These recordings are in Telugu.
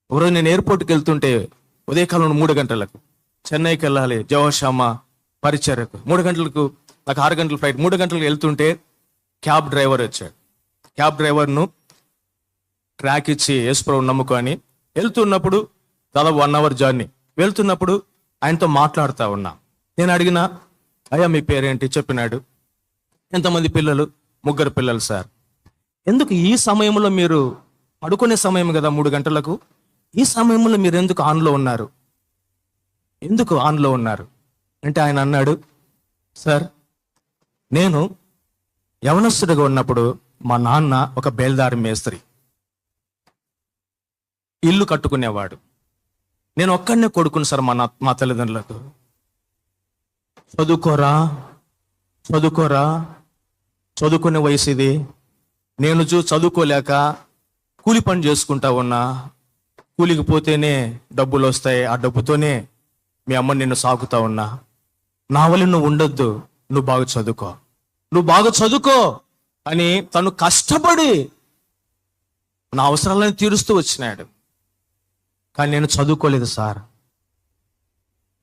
ఒకరోజు నేను ఎయిర్పోర్ట్కి వెళ్తుంటే ఉదయకాలంలో 3 గంటలకు చెన్నైకి వెళ్ళాలి, జవహర్షామ పరిచర్యకు. 3 గంటలకు, నాకు 6 గంటల ఫ్లైట్. 3 గంటలకు వెళ్తుంటే క్యాబ్ డ్రైవర్ వచ్చాడు. క్యాబ్ డ్రైవర్ను ట్రాక్ ఇచ్చి యేసుప్రభుని నమ్ముకొని వెళ్తున్నప్పుడు దాదాపు 1 అవర్ జర్నీ వెళ్తున్నప్పుడు ఆయనతో మాట్లాడుతూ ఉన్నా. నేను అడిగిన, అయ్యా మీ పేరేంటి? చెప్పినాడు. ఎంతమంది పిల్లలు? 3 పిల్లలు సార్. ఎందుకు ఈ సమయంలో మీరు పడుకునే సమయం కదా 3 గంటలకు, ఈ సమయంలో మీరు ఎందుకు ఆన్లో ఉన్నారు? ఎందుకు ఆన్లో ఉన్నారు అంటే ఆయన అన్నాడు, సార్ నేను యవనస్తుడిగా ఉన్నప్పుడు మా నాన్న ఒక బేల్దారి మేస్త్రి, ఇల్లు కట్టుకునేవాడు. నేను ఒక్కడనే కొడుకుని సార్ మా తల్లిదండ్రులకు. చదువుకోరా చదువుకోరా చదువుకునే వయసు ఇది. నేను చదువుకోలేక కూలి పని చేసుకుంటా ఉన్నా. కూలికి పోతేనే డబ్బులు వస్తాయి, ఆ డబ్బుతోనే మీ అమ్మ నిన్ను సాగుతా ఉన్నా. నా వల్ల నువ్వు ఉండొద్దు, నువ్వు బాగా చదువుకో అని తను కష్టపడి నా అవసరాలను తీరుస్తూ వచ్చినాడు. కానీ నేను చదువుకోలేదు సార్.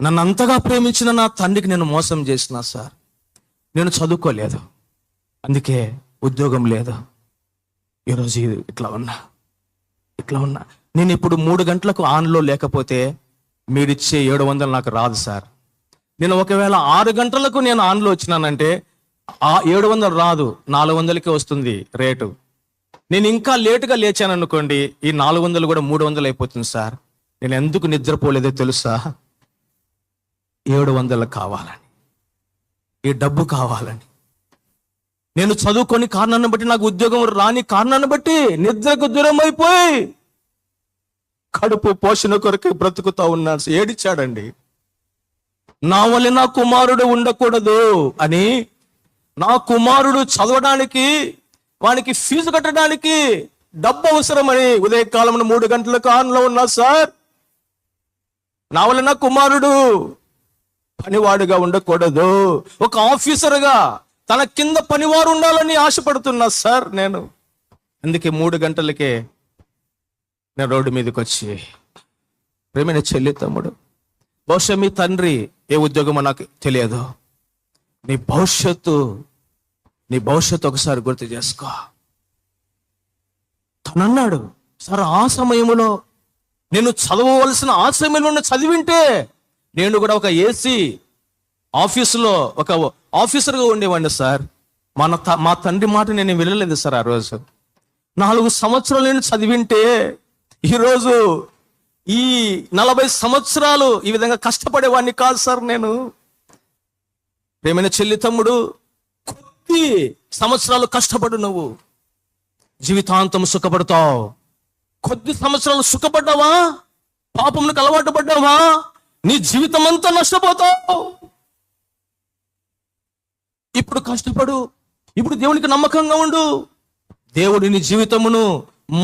నన్ను అంతగా ప్రేమించిన నా తండ్రికి నేను మోసం చేసిన సార్. నేను చదువుకోలేదు, అందుకే ఉద్యోగం లేదు. ఈరోజు ఇట్లా ఉన్నా. నేను ఇప్పుడు 3 గంటలకు ఆన్లో లేకపోతే మీరిచ్చే 700 నాకు రాదు సార్. నేను ఒకవేళ 6 గంటలకు నేను ఆన్లో వచ్చినానంటే ఆ 700 రాదు, 400కే వస్తుంది రేటు. నేను ఇంకా లేటుగా లేచాను అనుకోండి, ఈ 400 కూడా 300 అయిపోతుంది సార్. నేను ఎందుకు నిద్రపోలేదో తెలుసా? 700 కావాలని, ఈ డబ్బు కావాలని. నేను చదువుకొని కారణాన్ని బట్టి, నాకు ఉద్యోగం రాని కారణాన్ని బట్టి నిద్రకు దూరం అయిపోయి కడుపు పోషణ కొరకు బ్రతుకుతా ఉన్నాడు. ఏడిచాడండి. నా వల్ల నా కుమారుడు ఉండకూడదు అని. నా కుమారుడు చదవడానికి, వానికి ఫీజు కట్టడానికి డబ్బు అవసరమని ఉదయకాలంలో 3 గంటలకు ఆన్లో ఉన్నా సార్. నా వల్ల నా కుమారుడు పనివాడుగా ఉండకూడదు, ఒక ఆఫీసర్గా తన కింద పనివారు ఉండాలని ఆశపడుతున్నా సార్ నేను. అందుకే 3 గంటలకే నేను రోడ్డు మీదకి వచ్చి, ప్రేమైన చెల్లి, తమ్ముడు, బహుశా మీ తండ్రి ఏ ఉద్యోగమో నాకు తెలియదు. నీ భవిష్యత్తు ఒకసారి గుర్తు చేసుకో. తనన్నాడు, సార్ ఆ సమయంలో నేను చదవవలసిన ఆ సమయంలో చదివింటే నేను కూడా ఒక ఏసీ ఆఫీసులో ఒక ఆఫీసర్గా ఉండేవాడిని సార్. మా తండ్రి మాట నేను వెళ్ళలేదు సార్. ఆ రోజు 4 సంవత్సరాలు నేను చదివింటే ఈరోజు ఈ 40 సంవత్సరాలు ఈ విధంగా కష్టపడేవాడిని కాదు సార్ నేను. ప్రేమైన చెల్లి, తమ్ముడు, కొద్ది సంవత్సరాలు కష్టపడు, నువ్వు జీవితాంతం సుఖపడతావు. కొద్ది సంవత్సరాలు సుఖపడ్డావా, పాపములకు అలవాటు పడ్డావా, నీ జీవితం అంతా నష్టపోతావు. ఇప్పుడు కష్టపడు, ఇప్పుడు దేవునికి నమ్మకంగా ఉండు. దేవుడు నీ జీవితమును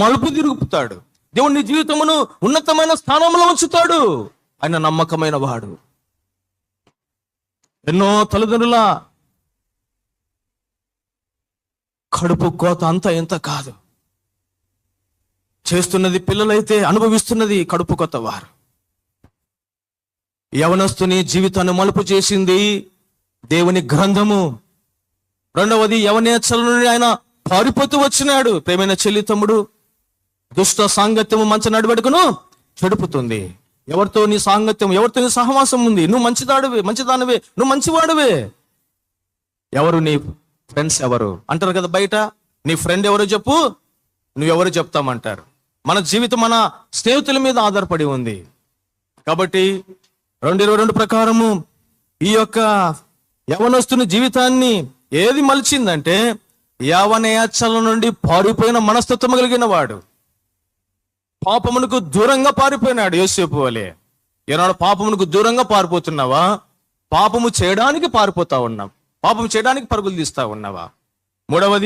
మలుపు తిరుగుతాడు. దేవుడు నీ జీవితమును ఉన్నతమైన స్థానంలో ఉంచుతాడు. ఆయన నమ్మకమైన వాడు. ఎన్నో తల్లిదండ్రుల కడుపు కోత అంతా ఎంత కాదు. చేస్తున్నది పిల్లలైతే అనుభవిస్తున్నది కడుపు కోత వారు. యవనస్తుని జీవితాన్ని మలుపు చేసింది దేవుని గ్రంథము. రెండవది, యవనేచ్ఛల నుండి ఆయన పారిపోతూ వచ్చినాడు. ప్రేమైన చెల్లి, తమ్ముడు, దుష్ట సాంగత్యము మంచి నడవడికను చెడుపుతుంది. ఎవరితో నీ సాంగత్యం, ఎవరితో నీ సహవాసం ఉంది? నువ్వు మంచిదానివే, నువ్వు మంచివాడివే. ఎవరు నీ ఫ్రెండ్స్? ఎవరు అంటారు కదా బయట, నీ ఫ్రెండ్ ఎవరో చెప్పు, నువ్వెవరు చెప్తామంటారు. మన జీవితం మన స్నేహితుల మీద ఆధారపడి ఉంది. కాబట్టి 2:22 ప్రకారము ఈ యొక్క యవనస్తుని జీవితాన్ని ఏది మలిచిందంటే, యవనేచ్ఛల నుండి పారిపోయిన మనస్తత్వం కలిగిన వాడు. పాపమునకు దూరంగా పారిపోయినాడు యోసేపు వలె. ఈనాడు పాపమునకు దూరంగా పారిపోతున్నావా? పాపము చేయడానికి పారిపోతా ఉన్నాం? పాపం చేయడానికి పరుగులు తీస్తా ఉన్నావా? మూడవది,